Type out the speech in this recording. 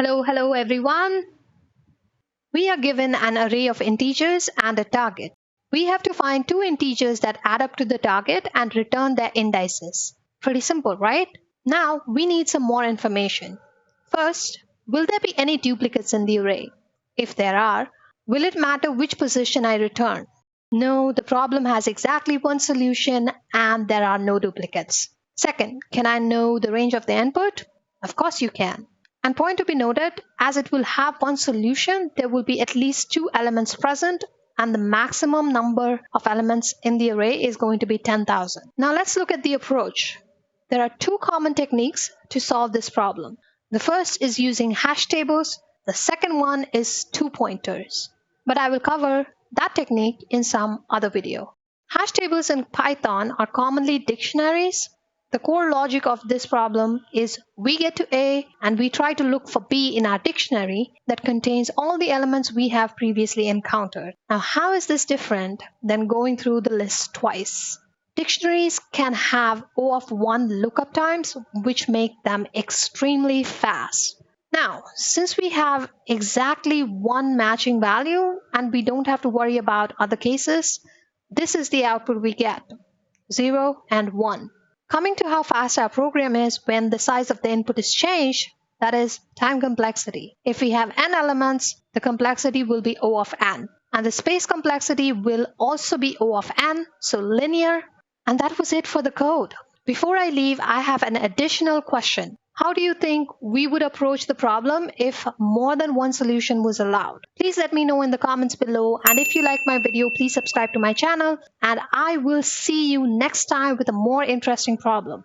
Hello everyone. We are given an array of integers and a target. We have to find two integers that add up to the target and return their indices. Pretty simple, right? Now we need some more information. First, will there be any duplicates in the array? If there are, will it matter which position I return? No, the problem has exactly one solution and there are no duplicates. Second, can I know the range of the input? Of course you can. And point to be noted, as it will have one solution, there will be at least two elements present and the maximum number of elements in the array is going to be 10,000. Now let's look at the approach. There are two common techniques to solve this problem. The first is using hash tables. The second one is two pointers. But I will cover that technique in some other video. Hash tables in Python are commonly dictionaries. The core logic of this problem is we get to A and we try to look for B in our dictionary that contains all the elements we have previously encountered. Now, how is this different than going through the list twice? Dictionaries can have O of 1 lookup times, which make them extremely fast. Now, since we have exactly one matching value and we don't have to worry about other cases, this is the output we get, 0 and 1. Coming to how fast our program is when the size of the input is changed, that is time complexity. If we have n elements, the complexity will be O of n. And the space complexity will also be O of n, so linear. And that was it for the code. Before I leave, I have an additional question. How do you think we would approach the problem if more than one solution was allowed? Please let me know in the comments below, and if you like my video, please subscribe to my channel, and I will see you next time with a more interesting problem.